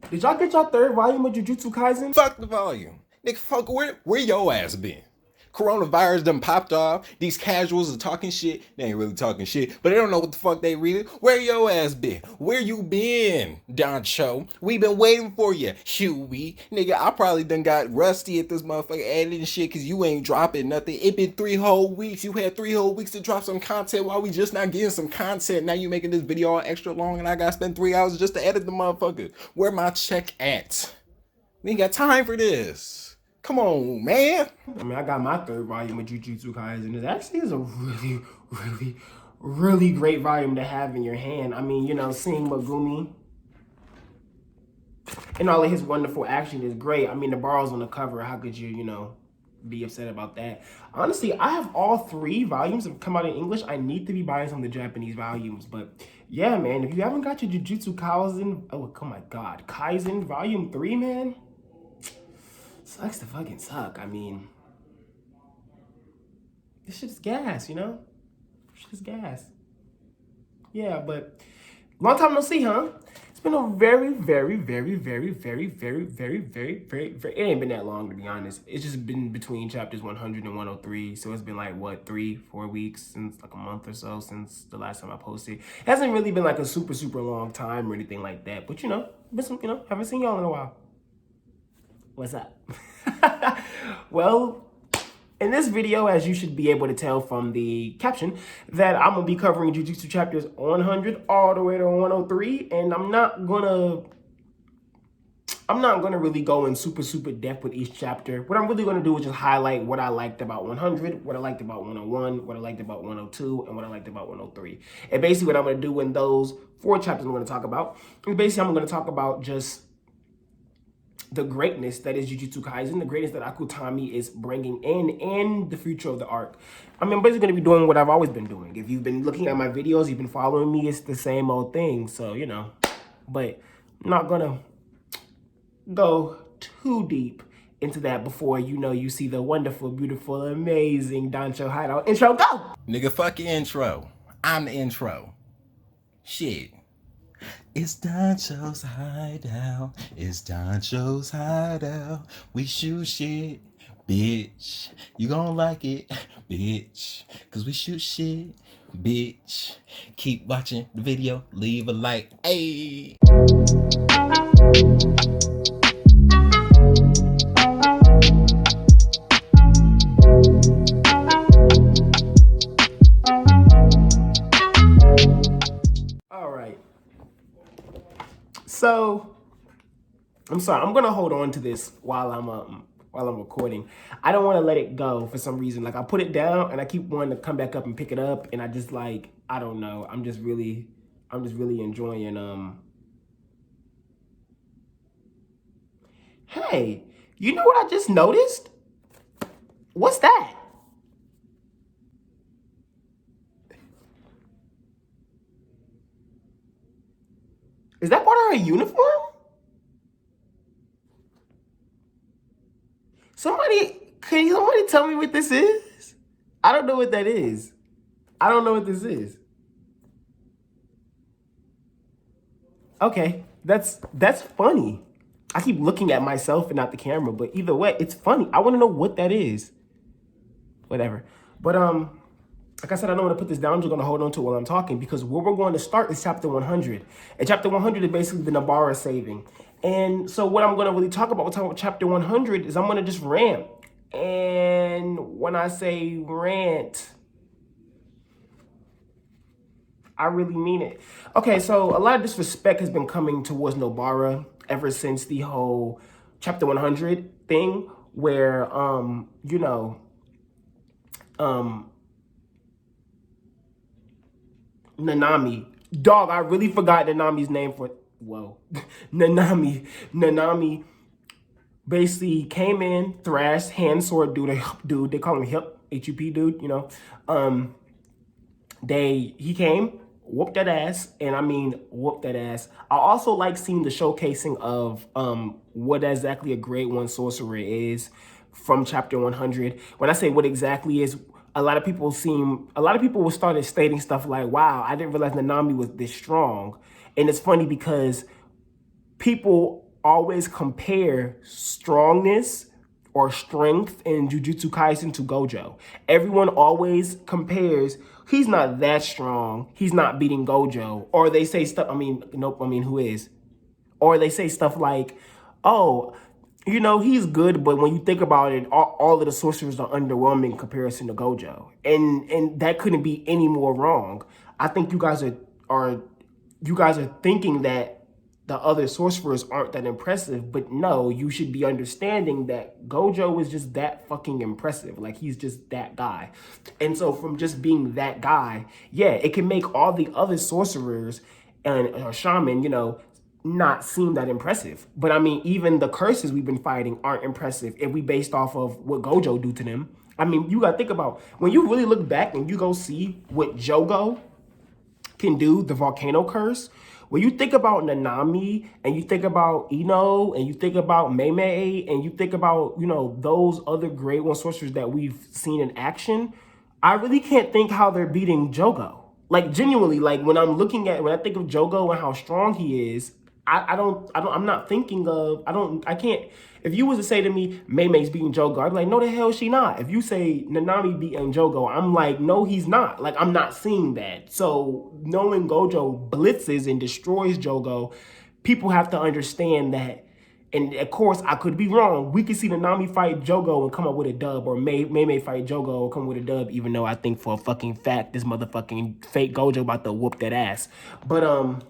Did y'all get y'all third volume of Jujutsu Kaisen? Fuck the volume. Nigga, fuck, where your ass been? Coronavirus done popped off. These casuals are talking shit. They ain't really talking shit, but they don't know what the fuck they reading. Where your ass been? Where you been, Doncho? We been waiting for you, Huey. Nigga, I probably done got rusty at this motherfucker editing shit because you ain't dropping nothing. It been 3 whole weeks. You had 3 whole weeks to drop some content while we just not getting some content. Now you making this video all extra long and I gotta spend 3 hours just to edit the motherfucker. Where my check at? We ain't got time for this. Come on, man. I mean, I got my third volume of Jujutsu Kaisen. It actually is a really great volume to have in your hand. I mean, you know, seeing Megumi and all of his wonderful action is great. I mean, the bars on the cover, how could you, you know, be upset about that? Honestly, I have all 3 volumes that come out in English. I need to be buying some of the Japanese volumes, but yeah, man, if you haven't got your Jujutsu Kaisen, oh my God, Kaisen Volume 3, man, sucks to fucking suck. I mean, this shit's gas, you know? Shit's gas. Yeah, but long time no see, huh? It's been a very, it ain't been that long, to be honest. It's just been between chapters 100 and 103. So it's been like, what, 3-4 weeks since, like a month or so since the last time I posted. It hasn't really been like a super long time or anything like that. But, you know, been some, you know, haven't seen y'all in a while. What's up? Well, in this video, as you should be able to tell from the caption, that I'm gonna be covering Jujutsu chapters 100 all the way to 103, and I'm not gonna really go in super depth with each chapter. What I'm really gonna do is just highlight what I liked about 100, what I liked about 101, what I liked about 102, and what I liked about 103. And basically, what I'm gonna do in those 4 chapters I'm gonna talk about, is basically I'm gonna talk about just the greatness that is Jujutsu Kaisen, the greatness that Akutami is bringing in, and the future of the arc. I mean, I'm basically going to be doing what I've always been doing. If you've been looking at my videos, you've been following me, it's the same old thing. So, you know, but I'm not going to go too deep into that before, you know, you see the wonderful, beautiful, amazing Doncho Hideout intro. Go! Nigga, fuck your intro. I'm the intro. Shit. It's Doncho's hideout. It's Doncho's hideout. We shoot shit, bitch. You gon' like it, bitch. Cause we shoot shit, bitch. Keep watching the video. Leave a like. Ayy. So, I'm sorry, I'm gonna hold on to this while I'm recording. I don't want to let it go for some reason. Like, I put it down and I keep wanting to come back up and pick it up, and I just, like, I don't know. I'm just really enjoying Hey, you know what I just noticed? What's that? Is that part of her uniform? Can somebody tell me what this is? I don't know what that is. I don't know what this is. Okay, that's funny. I keep looking at myself and not the camera, but either way, it's funny. I want to know what that is. Whatever. But like I said, I don't want to put this down. I'm just going to hold on to it while I'm talking, because where we're going to start is chapter 100. And chapter 100 is basically the Nabara saving. And so what I'm going to really talk about chapter 100 is I'm going to just rant. And when I say rant, I really mean it. Okay, so a lot of disrespect has been coming towards Nobara ever since the whole chapter 100 thing, where, you know, Nanami. Dog, I really forgot Nanami's name for, whoa. Nanami basically came in, thrashed, hand sword dude, they call him HUP dude, you know. He came, whooped that ass, and I mean whooped that ass. I also like seeing the showcasing of what exactly a grade 1 sorcerer is from chapter 100. When I say what exactly is, a lot of people started stating stuff like, wow, I didn't realize Nanami was this strong. And it's funny because people always compare strongness or strength in Jujutsu Kaisen to Gojo. Everyone always compares, he's not that strong, he's not beating Gojo. Or they say stuff, who is? Or they say stuff like, oh, he's good, but when you think about it, all of the sorcerers are underwhelming in comparison to Gojo. And that couldn't be any more wrong. I think you guys are thinking that the other sorcerers aren't that impressive, but no, you should be understanding that Gojo is just that fucking impressive. Like, he's just that guy. And so from just being that guy, yeah, it can make all the other sorcerers and shaman, not seem that impressive. But I mean, even the curses we've been fighting aren't impressive if we based off of what Gojo do to them. I mean, you gotta think about, when you really look back and you go see what Jogo can do, the volcano curse. When you think about Nanami and you think about Ino and you think about Mei and you think about, those other grade one sorcerers that we've seen in action, I really can't think how they're beating Jogo. Like, genuinely, like, when I think of Jogo and how strong he is, I'm not thinking of, I can't, if you was to say to me, Mei's beating Jogo, I'd be like, no, the hell she not. If you say Nanami beating Jogo, I'm like, no, he's not. Like, I'm not seeing that. So knowing Gojo blitzes and destroys Jogo, people have to understand that. And of course, I could be wrong. We could see Nanami fight Jogo and come up with a dub, or Mei fight Jogo and come with a dub, even though I think for a fucking fact this motherfucking fake Gojo about to whoop that ass. But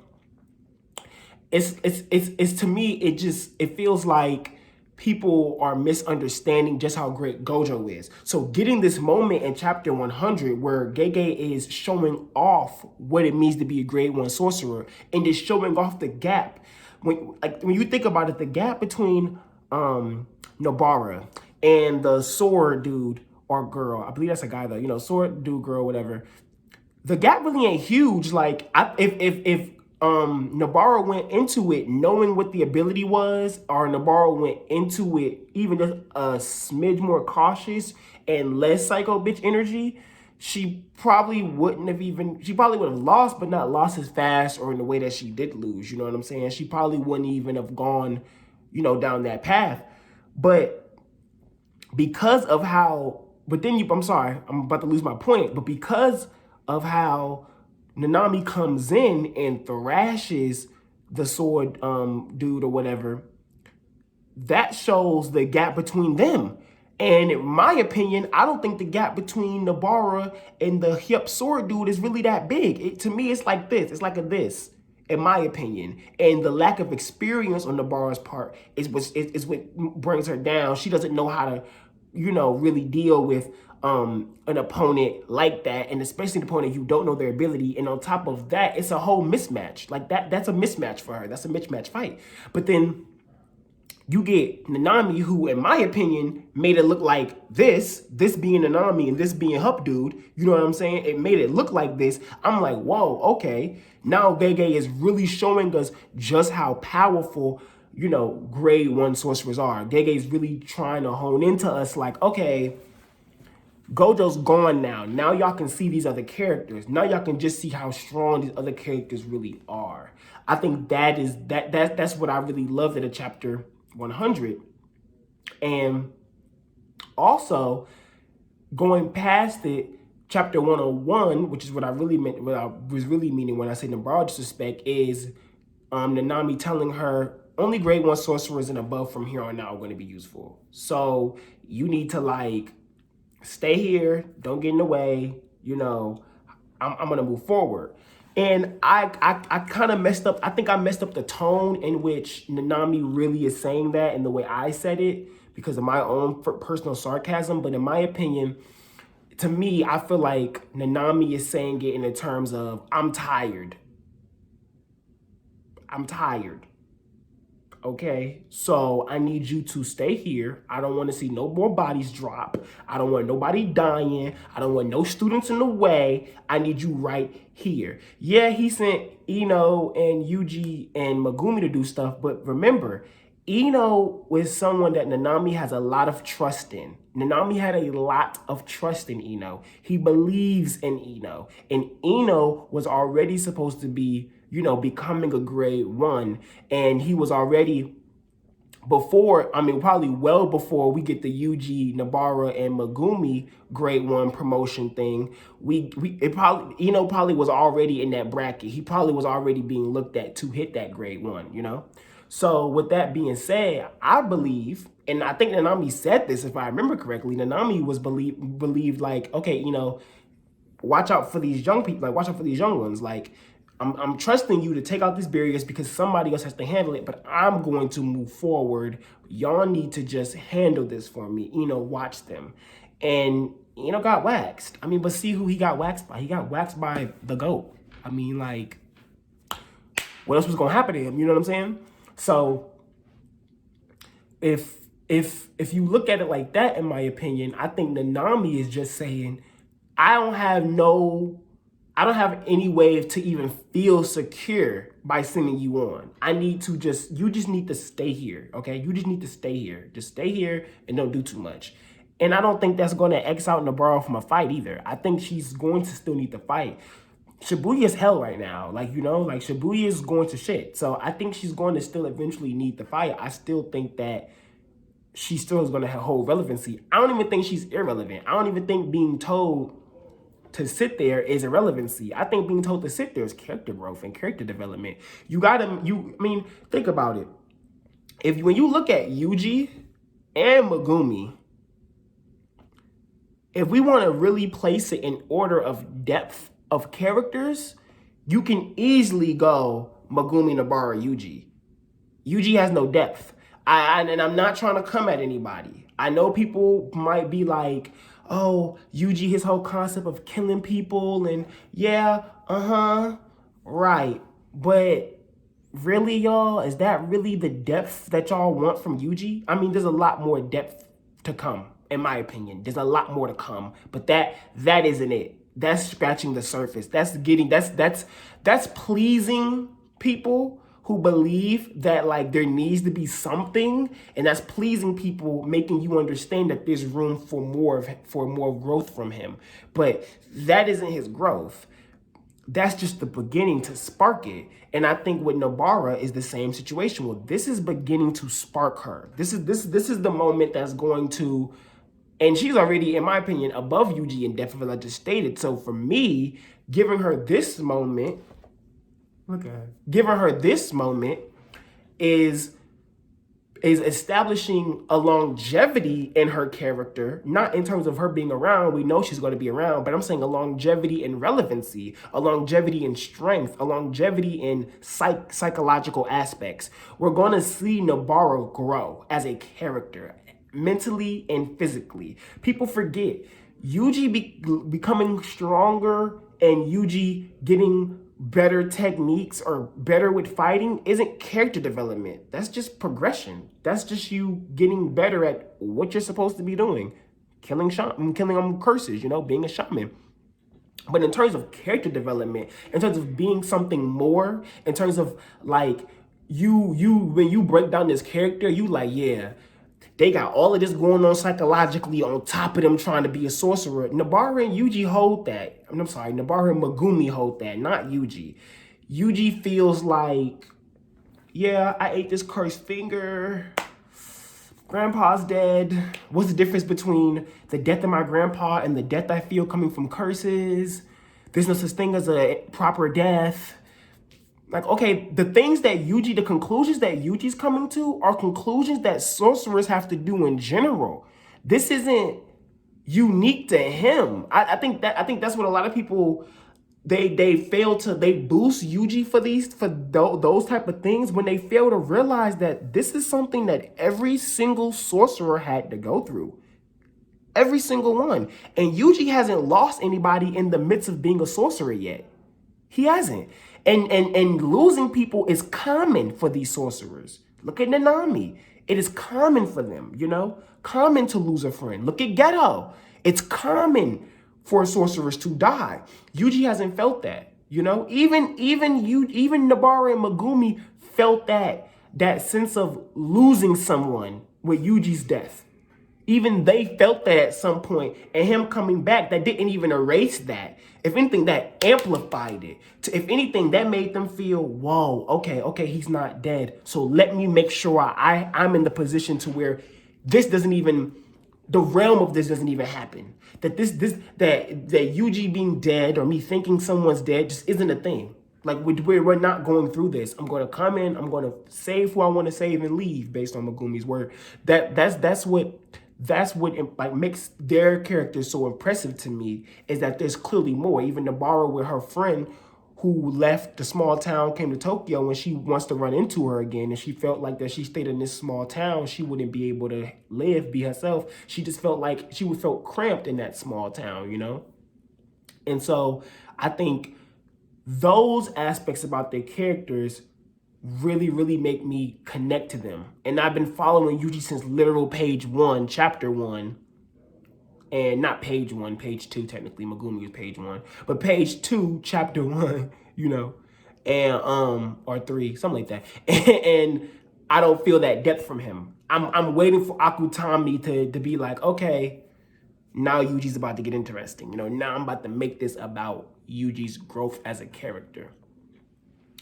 it's to me, it feels like people are misunderstanding just how great Gojo is. So getting this moment in chapter 100 where Gege is showing off what it means to be a grade 1 sorcerer and just showing off the gap. When you think about it, the gap between Nobara and the sword dude or girl, I believe that's a guy though, sword dude, girl, whatever. The gap really ain't huge. Like, if Nobara went into it knowing what the ability was, or Nobara went into it even just a smidge more cautious and less psycho bitch energy, she probably would have lost, but not lost as fast or in the way that she did lose. You know what I'm saying? She probably wouldn't even have gone, down that path. But because of how, I'm sorry, I'm about to lose my point, but because of how Nanami comes in and thrashes the sword dude or whatever, that shows the gap between them. And in my opinion, I don't think the gap between Nobara and the hip sword dude is really that big. To me, it's like this. It's like this, in my opinion. And the lack of experience on Nobara's part is what brings her down. She doesn't know how to, really deal with an opponent like that, and especially an opponent you don't know their ability. And on top of that, it's a whole mismatch. Like that's a mismatch for her. That's a mismatch fight. But then you get Nanami, who, in my opinion, made it look like this being Nanami and this being Hup Dude. You know what I'm saying? It made it look like this. I'm like, whoa, okay. Now Gege is really showing us just how powerful, grade 1 sorcerers are. Gege is really trying to hone into us like, okay, Gojo's gone now. Now y'all can see these other characters. Now y'all can just see how strong these other characters really are. I think that's what I really loved at a chapter 100. And also going past it, chapter 101, which is what I really meant, what I was really meaning when I say the broad disrespect, is Nanami telling her only grade 1 sorcerers and above from here on out are going to be useful. So you need to stay here, don't get in the way, I'm going to move forward. And I kind of messed up. I think I messed up the tone in which Nanami really is saying that and the way I said it because of my own personal sarcasm. But in my opinion, to me, I feel like Nanami is saying it in the terms of, I'm tired. I'm tired. Okay, so I need you to stay here. I don't want to see no more bodies drop. I don't want nobody dying. I don't want no students in the way. I need you right here. Yeah, he sent Ino and Yuji and Megumi to do stuff, but remember, Ino was someone that Nanami has a lot of trust in. Nanami had a lot of trust in Ino. He believes in Ino. And Ino was already supposed to be, becoming a grade 1. And he was already before, I mean, probably well before we get the Yuji, Nobara, and Megumi grade 1 promotion thing, it probably, probably was already in that bracket. He probably was already being looked at to hit that grade 1. So with that being said, I believe, and I think Nanami said this if I remember correctly, Nanami was believed like, okay, watch out for these young people, like watch out for these young ones. Like, I'm trusting you to take out these barriers because somebody else has to handle it, but I'm going to move forward. Y'all need to just handle this for me, watch them. And, got waxed. I mean, but see who he got waxed by. He got waxed by the GOAT. I mean, like, what else was going to happen to him? You know what I'm saying? So if you look at it like that, in my opinion, I think Nanami is just saying, I don't have any way to even feel secure by sending you on. You just need to stay here, okay? You just need to stay here. Just stay here and don't do too much. And I don't think that's going to X out Nobara from a fight either. I think she's going to still need to fight. Shibuya is hell right now. Like, Shibuya is going to shit. So I think she's going to still eventually need the fight. I still think that she still is going to hold relevancy. I don't even think she's irrelevant. I don't even think being told to sit there is irrelevancy. I think being told to sit there is character growth and character development. Think about it. When you look at Yuji and Megumi, if we want to really place it in order of depth of characters, you can easily go Megumi, Nobara, Yuji. Yuji has no depth. And I'm not trying to come at anybody. I know people might be like, oh, Yuji, his whole concept of killing people, and yeah, right. But really, y'all, is that really the depth that y'all want from Yuji? I mean, there's a lot more depth to come, in my opinion. There's a lot more to come, but that isn't it. That's scratching the surface. That's pleasing people who believe that like there needs to be something, and that's pleasing people, making you understand that there's room for more growth from him. But that isn't his growth. That's just the beginning to spark it. And I think with Nobara is the same situation. Well, this is beginning to spark her. This is the moment that's going to, and she's already, in my opinion, above Yuji in depth, as I just stated. So for me, giving her this moment is establishing a longevity in her character, not in terms of her being around. We know she's going to be around, but I'm saying a longevity in relevancy, a longevity in strength, a longevity in psychological aspects. We're going to see Nobara grow as a character, mentally and physically. People forget Yuji becoming stronger and Yuji getting better techniques or better with fighting isn't character development. That's just progression. That's just you getting better at what you're supposed to be doing. Killing curses, being a shaman. But in terms of character development, in terms of being something more, in terms of like when you break down this character, you like, yeah, they got all of this going on psychologically on top of them trying to be a sorcerer. Nobara and Yuji hold that. Nobara and Megumi hold that, not Yuji. Yuji feels like, yeah, I ate this cursed finger. Grandpa's dead. What's the difference between the death of my grandpa and the death I feel coming from curses? There's no such thing as a proper death. Like, okay, the conclusions that Yuji's coming to are conclusions that sorcerers have to do in general. This isn't unique to him. I think that's what a lot of people, they boost Yuji for those type of things when they fail to realize that this is something that every single sorcerer had to go through. Every single one. And Yuji hasn't lost anybody in the midst of being a sorcerer yet. He hasn't. And losing people is common for these sorcerers. Look at Nanami. It is common for them, common to lose a friend. Look at Geto. It's common for sorcerers to die. Yuji hasn't felt that, Even Nobara and Megumi felt that sense of losing someone with Yuji's death. Even they felt that at some point, and him coming back, that didn't even erase that. If anything, that amplified it. If anything, that made them feel, whoa, okay, he's not dead. So let me make sure I'm in the position to where this doesn't even, the realm of this doesn't even happen. That that Yuji being dead or me thinking someone's dead just isn't a thing. Like we're not going through this. I'm going to come in. I'm going to save who I want to save and leave based on Megumi's word. That's what like makes their characters so impressive to me, is that there's clearly more. Even Nobara with her friend who left the small town, came to Tokyo, and she wants to run into her again, and she felt like that she stayed in this small town, she wouldn't be able to live, be herself. She just felt like she would felt cramped in that small town, you know? And so I think those aspects about their characters really, really make me connect to them. And I've been following Yuji since literal page 1, chapter 1. And not page 1, page 2, technically. Megumi is page 1. But page 2, chapter 1, you know. And, or 3, something like that. And I don't feel that depth from him. I'm waiting for Akutami to be like, okay, now Yuji's about to get interesting. You know, now I'm about to make this about Yuji's growth as a character.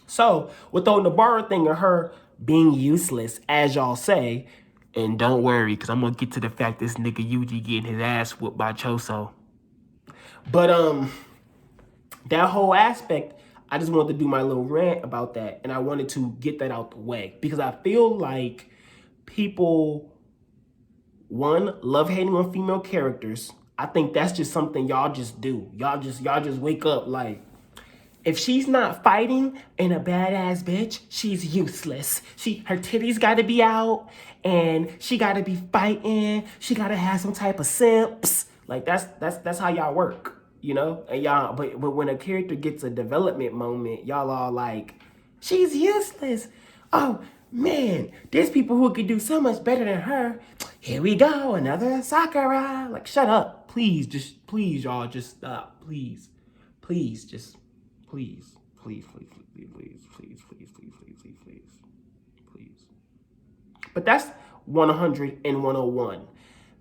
So, with the Nobara thing of her being useless, as y'all say, and don't worry, because I'm going to get to the fact this nigga Yuji getting his ass whooped by Choso. But, that whole aspect, I just wanted to do my little rant about that, and I wanted to get that out the way. Because I feel like people, one, love hating on female characters. I think that's just something y'all just do. Y'all just wake up like, if she's not fighting and a badass bitch, she's useless. Her titties gotta be out, and she gotta be fighting. She gotta have some type of simps. Like that's how y'all work, you know? And y'all, but when a character gets a development moment, y'all all like, she's useless. Oh man, there's people who could do so much better than her. Here we go, another Sakura. Like, shut up, please, y'all, just stop, please, just. Please. But that's 100 and 101.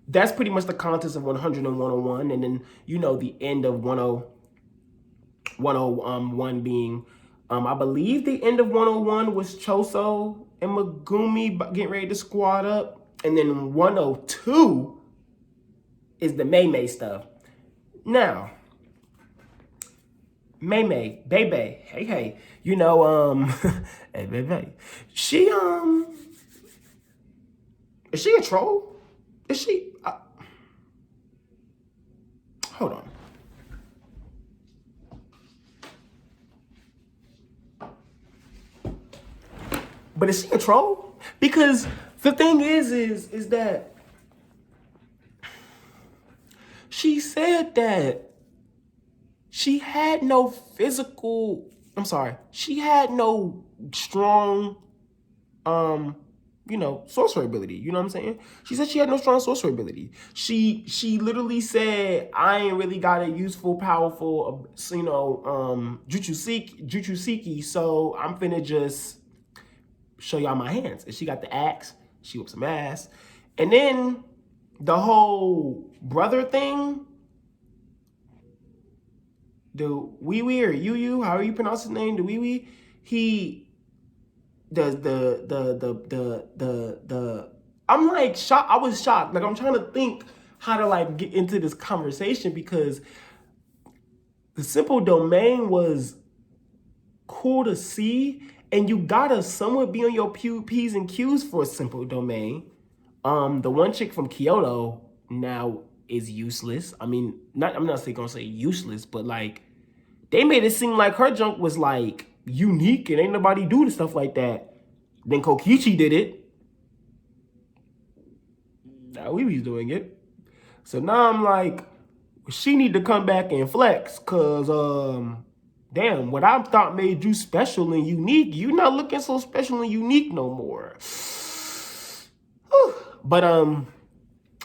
That's pretty much the contents of 100 and 101. And then, you know, the end of 101 being, I believe the end of 101 was Choso and Megumi getting ready to squad up. And then 102 is the Mei stuff. Now, Mei, Bebe, hey, you know, hey, Bebe, she, is she a troll? Is she, hold on. But is she a troll? Because the thing is that she said that she had no she had no strong, you know, sorcery ability. You know what I'm saying? She said she had no strong sorcery ability. She literally said, I ain't really got a useful, powerful, you know, Jutsusiki, so I'm finna just show y'all my hands. And she got the axe. She whipped some ass. And then the whole brother thing, the Wee Wee or Yu, how you pronounce his name? The Wee Wee, he does the I'm like shocked. I was shocked. Like, I'm trying to think how to like get into this conversation, because the simple domain was cool to see, and you gotta somewhat be on your P's and Q's for a simple domain. The one chick from Kyoto now is useless. I mean, I'm not gonna say useless, but like, they made it seem like her junk was like unique and ain't nobody do the stuff like that. Then Kokichi did it. Now Weewee's doing it. So now I'm like, she need to come back and flex, cause damn, what I thought made you special and unique, you not looking so special and unique no more. But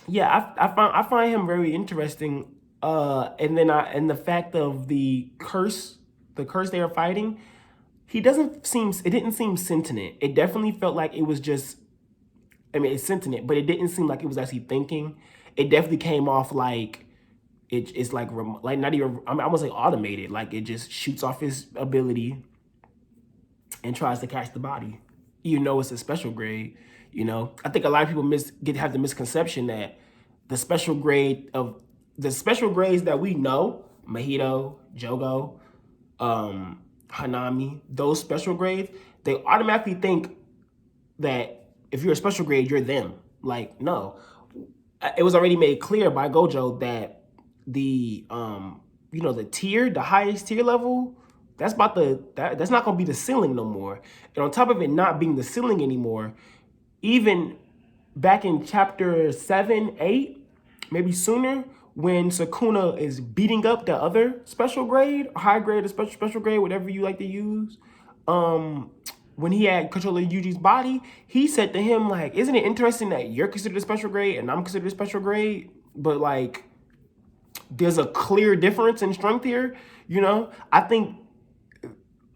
yeah, I find him very interesting. And the fact of the curse they are fighting, it didn't seem sentient. It definitely felt like it was just I mean, it's sentient, but it didn't seem like it was actually thinking. It definitely came off like it's like not even. I mean, I would say automated. Like it just shoots off his ability and tries to catch the body. You know, it's a special grade. You know, I think a lot of people have the misconception that the special grades that we know, Mahito, Jogo, Hanami, those special grades, they automatically think that if you're a special grade, you're them. Like, no. It was already made clear by Gojo that the the highest tier level, that's not gonna be the ceiling no more. And on top of it not being the ceiling anymore, even back in chapter 7, 8, maybe sooner, when Sukuna is beating up the other special grade, high grade, or special grade, whatever you like to use, when he had control of Yuji's body, he said to him, like, isn't it interesting that you're considered a special grade and I'm considered a special grade, but like there's a clear difference in strength here, you know? I think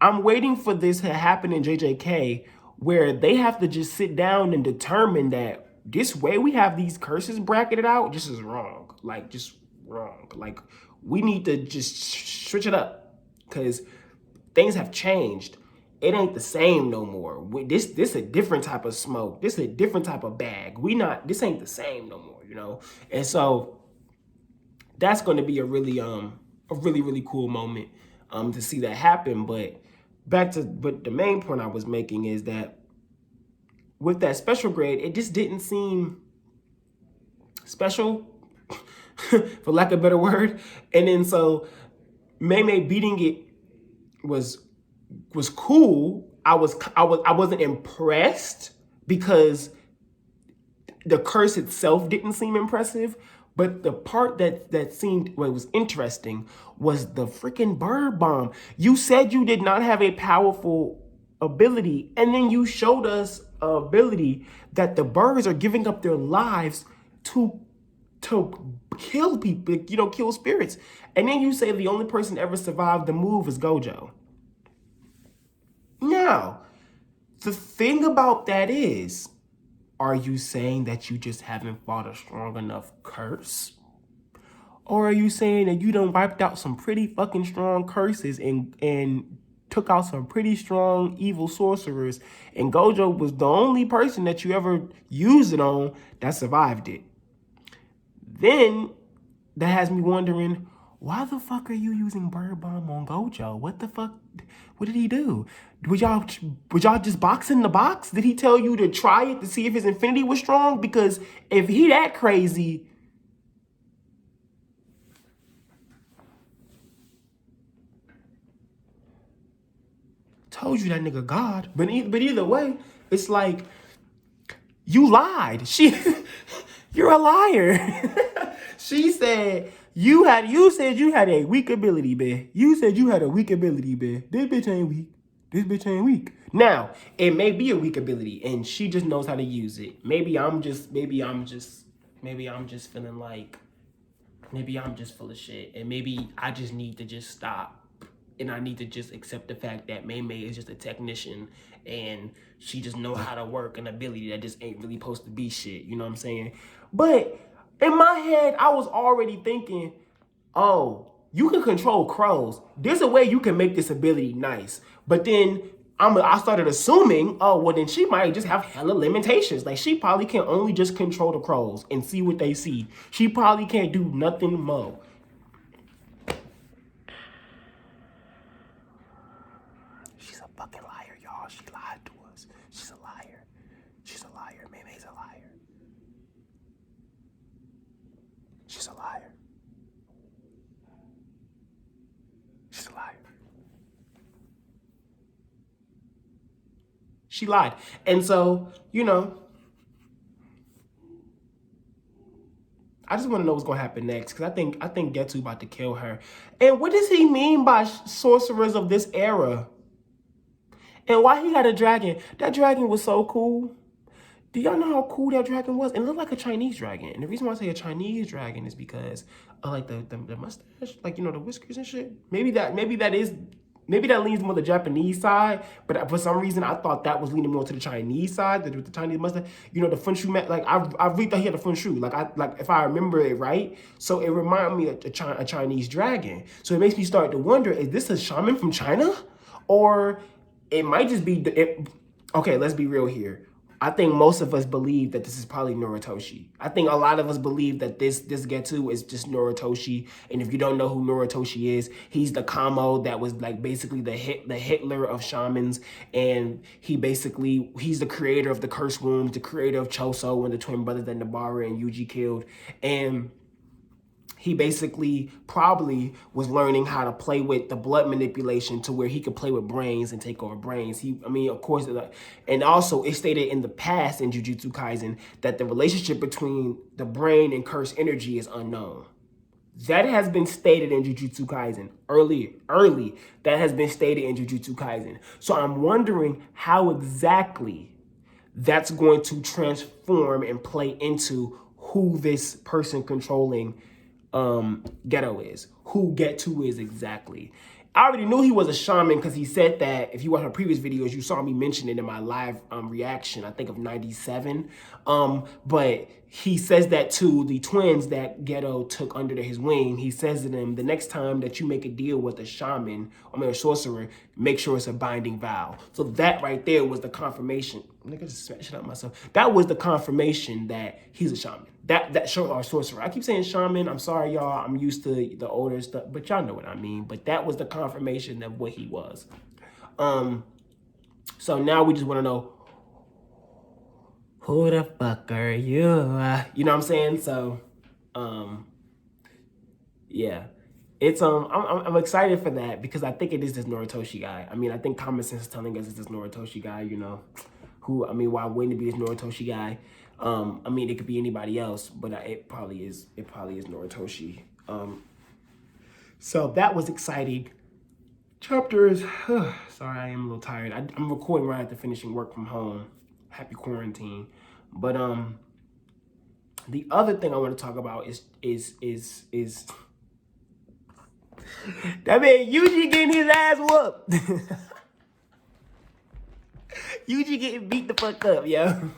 I'm waiting for this to happen in JJK where they have to just sit down and determine that this way we have these curses bracketed out just is wrong. Like, just wrong. Like, we need to just switch it up because things have changed. It ain't the same no more. This a different type of smoke. This a different type of bag. This ain't the same no more, you know? And so that's going to be a really really cool moment to see that happen. But the main point I was making is that with that special grade, it just didn't seem special, for lack of a better word. And then so Mei beating it was cool. I wasn't impressed because the curse itself didn't seem impressive. But the part that seemed was interesting was the freaking bird bomb. You said you did not have a powerful ability, and then you showed us an ability that the birds are giving up their lives to kill people, you know, kill spirits. And then you say the only person ever survived the move is Gojo. Now, the thing about that is, are you saying that you just haven't fought a strong enough curse? Or are you saying that you done wiped out some pretty fucking strong curses and took out some pretty strong evil sorcerers, and Gojo was the only person that you ever used it on that survived it? Then that has me wondering, why the fuck are you using Bird Bomb on Gojo? What the fuck? What did he do? Was y'all just boxing the box? Did he tell you to try it to see if his infinity was strong? Because if he that crazy, told you that nigga God. But either way, it's like you lied. You're a liar. She said you said you had a weak ability, man. You said you had a weak ability, man. This bitch ain't weak. This bitch ain't weak. Now, it may be a weak ability and she just knows how to use it. Maybe I'm just feeling like maybe I'm just full of shit, and maybe I just need to just stop. And I need to just accept the fact that Mei is just a technician and she just know how to work an ability that just ain't really supposed to be shit. You know what I'm saying? But in my head, I was already thinking, oh, you can control crows. There's a way you can make this ability nice. But then I started assuming, oh, well, then she might just have hella limitations. Like, she probably can only just control the crows and see what they see. She probably can't do nothing more. She's a fucking liar, y'all. She lied to us. She's a liar. She's a liar. Mei's a liar. She's a liar. She's a liar. She lied. And so, you know, I just want to know what's going to happen next, because I think Getsu about to kill her. And what does he mean by sorcerers of this era? And why he got a dragon? That dragon was so cool. Do y'all know how cool that dragon was? It looked like a Chinese dragon. And the reason why I say a Chinese dragon is because like the mustache, like, you know, the whiskers and shit. Maybe that is maybe that leans more to the Japanese side, but for some reason I thought that was leaning more to the Chinese side. The Chinese mustache, the Funshu man. Like I really thought he had a Funshu. Like if I remember it right, so it reminded me of a Chinese dragon. So it makes me start to wonder: is this a shaman from China, or it might just be okay, let's be real here. I think most of us believe that this is probably Noritoshi. I think a lot of us believe that this Getsu is just Noritoshi. And if you don't know who Noritoshi is, he's the Kamo that was like basically the Hitler of shamans. And he's the creator of the Cursed Wombs, the creator of Choso and the twin brothers that Nabara and Yuji killed. And he basically probably was learning how to play with the blood manipulation to where he could play with brains and take over brains. Of course, and also it stated in the past in Jujutsu Kaisen that the relationship between the brain and cursed energy is unknown. That has been stated in Jujutsu Kaisen early. That has been stated in Jujutsu Kaisen. So I'm wondering how exactly that's going to transform and play into who this person controlling Geto is, who Getsu is exactly. I already knew he was a shaman because he said that. If you watch my previous videos, you saw me mention it in my live reaction, I think of 97. But he says that to the twins that Geto took under his wing. He says to them, the next time that you make a deal with a shaman, a sorcerer, make sure it's a binding vow. So that right there was the confirmation. Nigga, just smash it up myself. That was the confirmation that he's a shaman. That show our sorcerer. I keep saying shaman. I'm sorry, y'all. I'm used to the older stuff, but y'all know what I mean. But that was the confirmation of what he was. So now we just want to know, who the fuck are you? You know what I'm saying? So, yeah. It's I'm excited for that because I think it is this Noritoshi guy. I think common sense is telling us it's this Noritoshi guy, why wouldn't it be this Noritoshi guy? It could be anybody else, but it probably is Noritoshi. So that was exciting. Chapters, sorry, I am a little tired. I'm recording right after finishing work from home. Happy quarantine. But the other thing I want to talk about is that man Yuji getting his ass whooped. Yuji getting beat the fuck up, yo.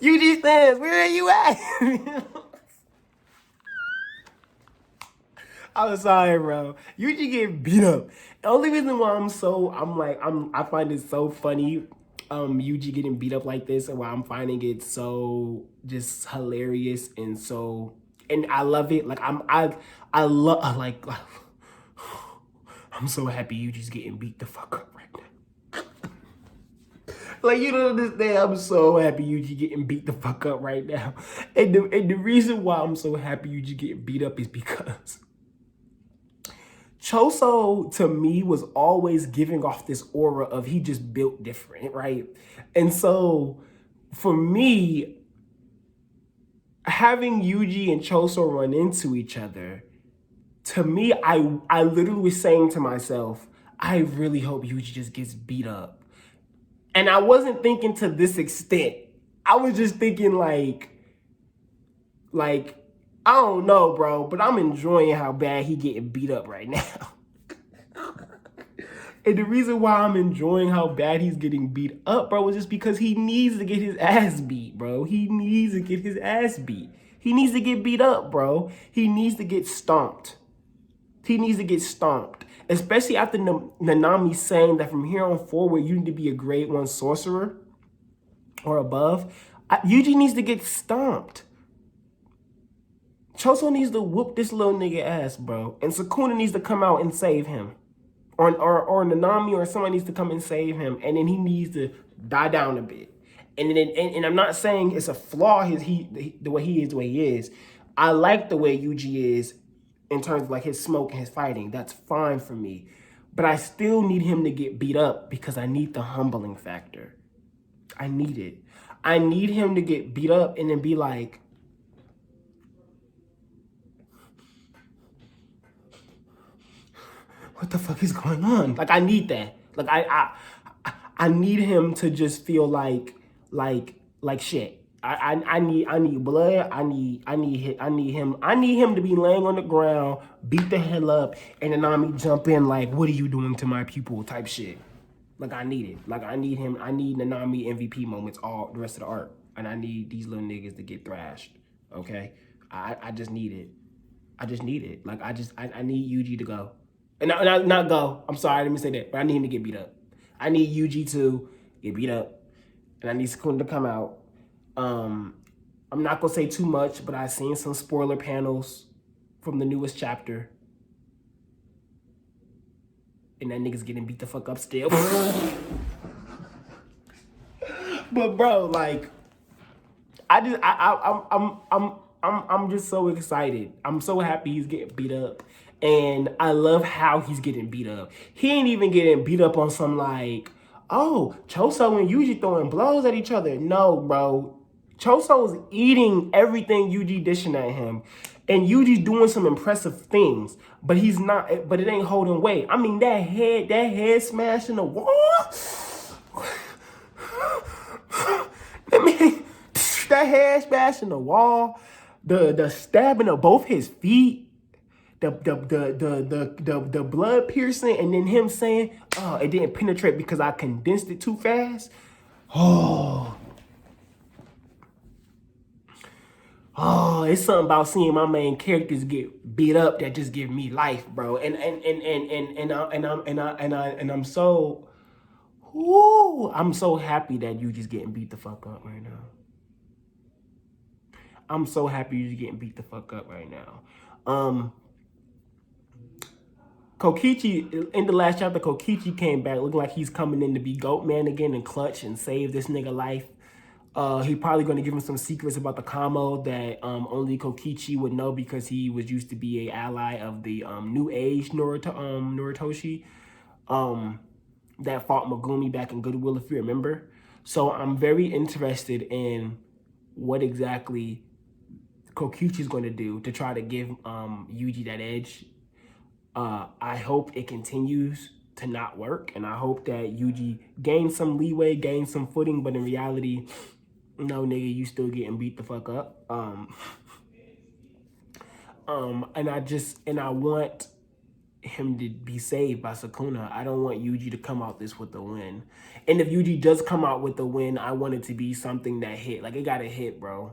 Yuji stands, where are you at? I'm sorry, bro. Yuji getting beat up. The only reason why I find it so funny, Yuji getting beat up like this, and why I'm finding it so just hilarious and I love it. I'm so happy Yuji's getting beat the fuck up right now. Like, you don't understand. I'm so happy Yuji getting beat the fuck up right now. And the reason why I'm so happy Yuji getting beat up is because Choso, to me, was always giving off this aura of he just built different, right? And so, for me, having Yuji and Choso run into each other, to me, I literally was saying to myself, I really hope Yuji just gets beat up. And I wasn't thinking to this extent. I was just thinking like, I don't know, bro, but I'm enjoying how bad he getting beat up right now. And the reason why I'm enjoying how bad he's getting beat up, bro, is just because he needs to get his ass beat, bro. He needs to get his ass beat. He needs to get beat up, bro. He needs to get stomped. He needs to get stomped. Especially after Nanami saying that from here on forward, you need to be a grade 1 sorcerer or above. Yuji needs to get stomped. Choso needs to whoop this little nigga ass, bro. And Sukuna needs to come out and save him. Or Nanami or somebody needs to come and save him. And then he needs to die down a bit. And I'm not saying it's a flaw the way he is. I like the way Yuji is in terms of like his smoke and his fighting. That's fine for me. But I still need him to get beat up because I need the humbling factor. I need it. I need him to get beat up and then be like, what the fuck is going on? Like, I need that. Like, I need him to just feel like shit. I need blood. I need him to be laying on the ground, beat the hell up, and Nanami jump in like, "What are you doing to my people?" type shit. Like I need it. Like I need him. I need Nanami MVP moments all the rest of the arc, and I need these little niggas to get thrashed. Okay, I just need it. I just need it. Like I need Yuji to go, and not go. I'm sorry, let me say that, but I need him to get beat up. I need Yuji to get beat up, and I need Sukuna to come out. I'm not gonna say too much, but I've seen some spoiler panels from the newest chapter, and that nigga's getting beat the fuck up still. But bro, like, I'm just so excited. I'm so happy he's getting beat up, and I love how he's getting beat up. He ain't even getting beat up on some like, oh, Choso and Yuji throwing blows at each other. No, bro. Choso's eating everything Yuji dishing at him. And Yuji's doing some impressive things, but he's not, but it ain't holding weight. I mean, that head smash in the wall. I mean, that head smash in the wall, the stabbing of both his feet, the blood piercing, and then him saying, "Oh, it didn't penetrate because I condensed it too fast." Oh, it's something about seeing my main characters get beat up that just give me life, bro. I'm so, I'm so happy that you just getting beat the fuck up right now. I'm so happy you're getting beat the fuck up right now. Kokichi, in the last chapter, Kokichi came back looking like he's coming in to be Goat Man again and clutch and save this nigga life. He probably going to give him some secrets about the Kamo that only Kokichi would know because he was used to be a ally of the New Age Noritoshi that fought Megumi back in Goodwill, if you remember. So I'm very interested in what exactly Kokichi is going to do to try to give Yuji that edge. I hope it continues to not work, and I hope that Yuji gains some leeway, gains some footing, but in reality, no, nigga, you still getting beat the fuck up. And I want him to be saved by Sukuna. I don't want Yuji to come out this with a win. And if Yuji does come out with a win, I want it to be something that hit. Like, it gotta hit, bro.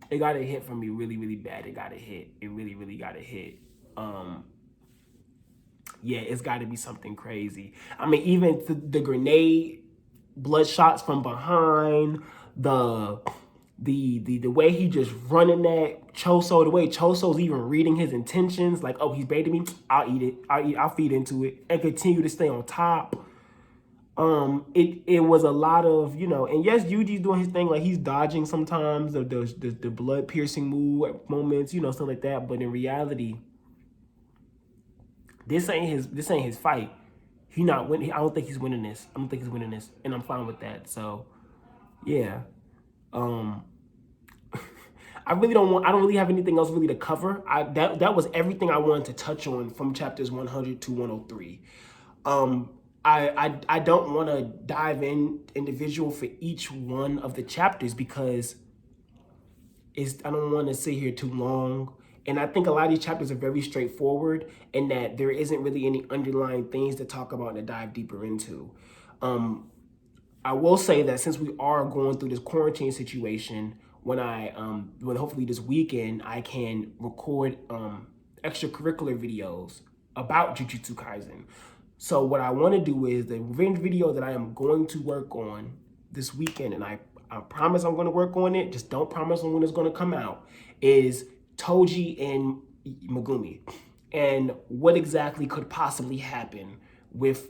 It gotta hit for me really, really bad. It gotta hit. It really, really gotta hit. Yeah, it's gotta be something crazy. I mean, even the grenade, blood shots from behind, the way he just running at Choso, the way Choso's even reading his intentions, like, oh, he's baiting me, I'll eat it, I'll feed into it, and continue to stay on top. It was a lot of, you know, and yes, Yuji's doing his thing, like he's dodging sometimes the blood piercing moments, you know, stuff like that. But in reality, this ain't his fight. He not winning. I don't think he's winning this. I don't think he's winning this, and I'm fine with that. So, yeah. I don't really have anything else really to cover. That was everything I wanted to touch on from chapters 100 to 103. I don't want to dive in individual for each one of the chapters because I don't want to sit here too long. And I think a lot of these chapters are very straightforward in that there isn't really any underlying things to talk about and to dive deeper into. I will say that since we are going through this quarantine situation, when hopefully this weekend I can record extracurricular videos about Jujutsu Kaisen. So what I want to do is the video that I am going to work on this weekend, and I promise I'm going to work on it, just don't promise on when it's going to come out, is Toji and Megumi. And what exactly could possibly happen with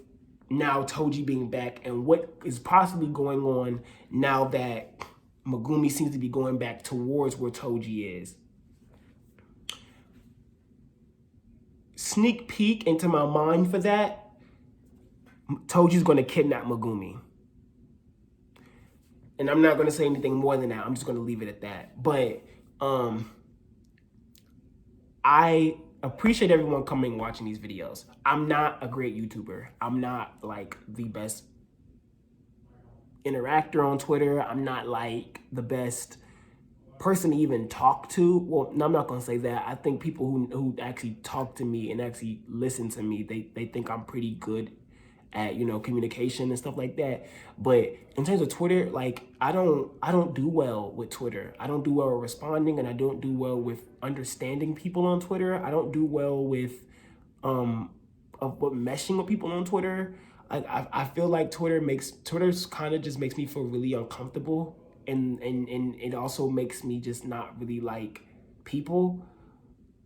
now Toji being back, and what is possibly going on now that Megumi seems to be going back towards where Toji is. Sneak peek into my mind for that, Toji's going to kidnap Megumi. And I'm not going to say anything more than that. I'm just going to leave it at that. But I appreciate everyone coming and watching these videos. I'm not a great YouTuber. I'm not like the best interactor on Twitter. I'm not like the best person to even talk to. Well, no, I'm not gonna say that. I think people who actually talk to me and actually listen to me, they think I'm pretty good at, you know, communication and stuff like that. But in terms of Twitter, like I don't do well with Twitter. I don't do well with responding, and I don't do well with understanding people on Twitter. I don't do well with um what meshing with people on Twitter. I feel like Twitter's kind of just makes me feel really uncomfortable, and it also makes me just not really like people.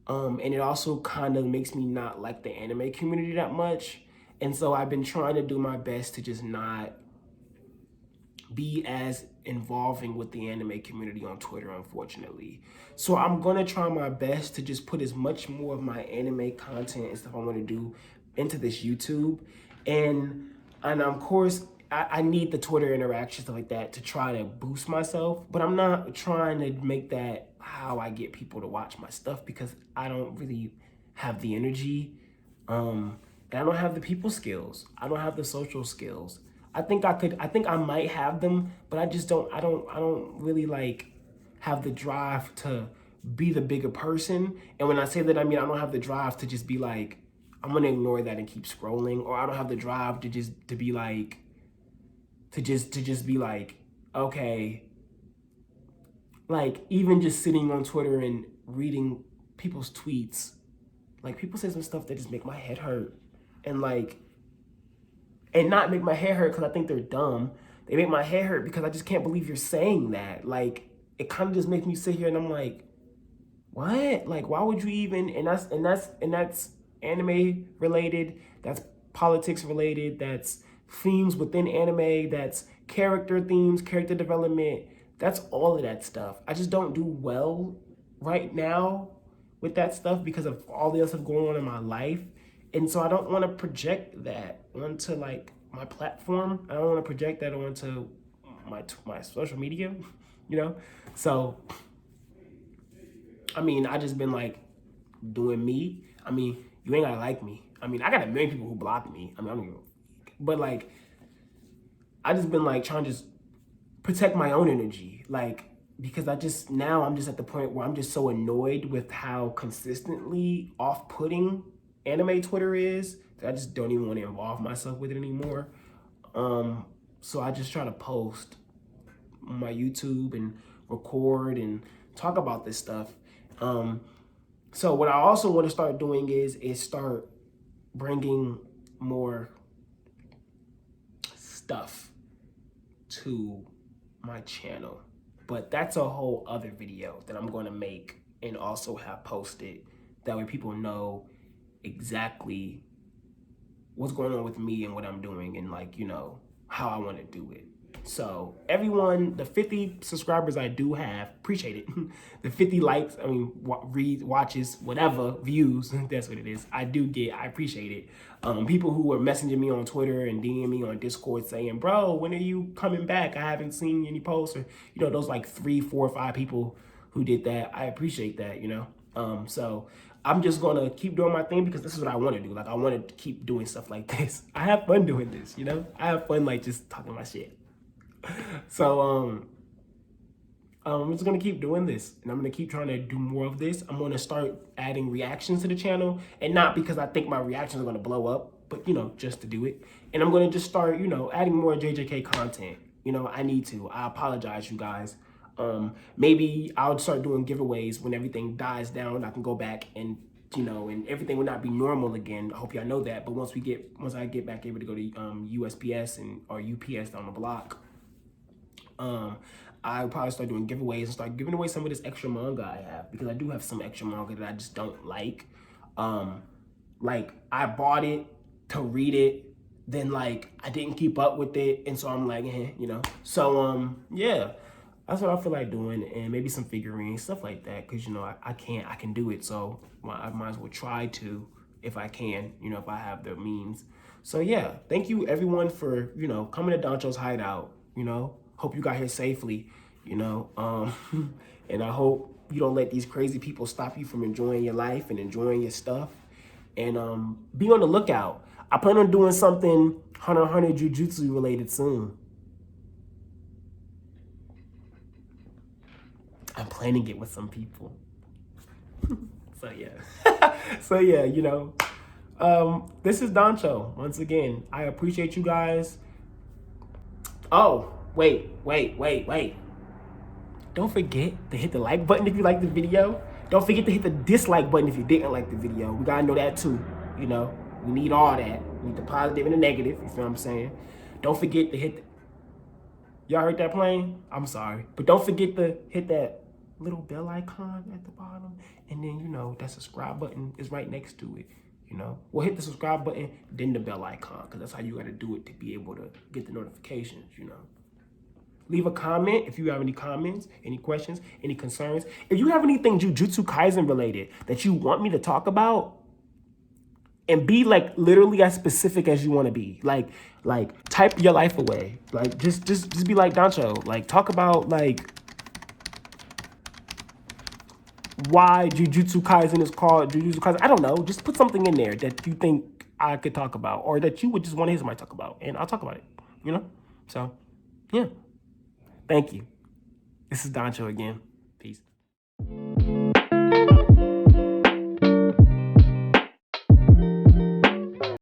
And it also kind of makes me not like the anime community that much. And so I've been trying to do my best to just not be as involving with the anime community on Twitter, unfortunately. So I'm gonna try my best to just put as much more of my anime content and stuff I want to do into this YouTube, and of course I need the Twitter interaction stuff like that to try to boost myself. But I'm not trying to make that how I get people to watch my stuff, because I don't really have the energy. And I don't have the people skills. I don't have the social skills. I think I might have them, but I just don't I don't really like have the drive to be the bigger person. And when I say that, I mean I don't have the drive to just be like, I'm gonna ignore that and keep scrolling, or I don't have the drive to just to be like to just be like, okay, like even just sitting on Twitter and reading people's tweets, like people say some stuff that just make my head hurt, and like, and not make my head hurt because I think they're dumb. They make my head hurt because I just can't believe you're saying that. Like, it kind of just makes me sit here and I'm like, what? Like, why would you even? And that's anime related. That's politics related. That's themes within anime. That's character themes, character development. That's all of that stuff. I just don't do well right now with that stuff because of all the other stuff going on in my life. And so I don't want to project that onto like my platform. I don't want to project that onto my social media, you know? So I mean, I just been like doing me. I mean, you ain't gotta like me. I mean, I got a million people who block me. I mean, I don't give a, but like, I just been like trying to just protect my own energy, like, because I just now I'm just at the point where I'm just so annoyed with how consistently off-putting anime Twitter is that I just don't even want to involve myself with it anymore. So I just try to post on my YouTube and record and talk about this stuff. So what I also want to start doing is start bringing more stuff to my channel. But that's a whole other video that I'm going to make and also have posted. That way people know exactly what's going on with me and what I'm doing, and like, you know, how I want to do it. So everyone, the 50 subscribers I do have, appreciate it. The 50 likes, I mean, reads, watches, whatever, views, that's what it is. I do get, I appreciate it. People who were messaging me on Twitter and DMing me on Discord saying, bro, when are you coming back? I haven't seen any posts. Or, you know, those like 3, 4, 5 people who did that. I appreciate that, you know. So I'm just gonna keep doing my thing because this is what I want to do. Like, I want to keep doing stuff like this. I have fun doing this, you know. I have fun like just talking my shit. So I'm just gonna keep doing this, and I'm gonna keep trying to do more of this. I'm gonna start adding reactions to the channel, and not because I think my reactions are gonna blow up, but you know, just to do it. And I'm gonna just start, you know, adding more JJK content. You know, I need to. I apologize, you guys. Maybe I'll start doing giveaways when everything dies down. I can go back and, you know, and everything will not be normal again. I hope y'all know that. But once I get back able to go to USPS and or UPS down the block, I'll probably start doing giveaways and start giving away some of this extra manga I have, because I do have some extra manga that I just don't like. Like, I bought it to read it, then like I didn't keep up with it, and so I'm like, you know. So yeah, that's what I feel like doing, and maybe some figurines, stuff like that, because you know I can do it, so I might as well try to if I can, you know, if I have the means. So yeah, thank you everyone for, you know, coming to Doncho's Hideout, you know. Hope you got here safely, you know, and I hope you don't let these crazy people stop you from enjoying your life and enjoying your stuff. And be on the lookout. I plan on doing something Hunter x Hunter Jujutsu related soon. I'm planning it with some people. So yeah. So yeah, you know. This is Doncho. Once again, I appreciate you guys. Oh, wait. Don't forget to hit the like button if you like the video. Don't forget to hit the dislike button if you didn't like the video. We gotta know that too. You know, we need all that. We need the positive and the negative. You feel what I'm saying? Don't forget to hit the... Y'all heard that plane? I'm sorry. But don't forget to hit that little bell icon at the bottom. And then, you know, that subscribe button is right next to it. You know, well, hit the subscribe button, then the bell icon, because that's how you got to do it to be able to get the notifications, you know. Leave a comment if you have any comments, any questions, any concerns. If you have anything Jujutsu Kaisen related that you want me to talk about, and be like literally as specific as you want to be. Like type your life away. Like just be like Doncho. Like talk about like why Jujutsu Kaisen is called Jujutsu Kaisen. I don't know. Just put something in there that you think I could talk about, or that you would just want to hear somebody talk about, and I'll talk about it. You know? So, yeah. Thank you. This is Doncho again. Peace.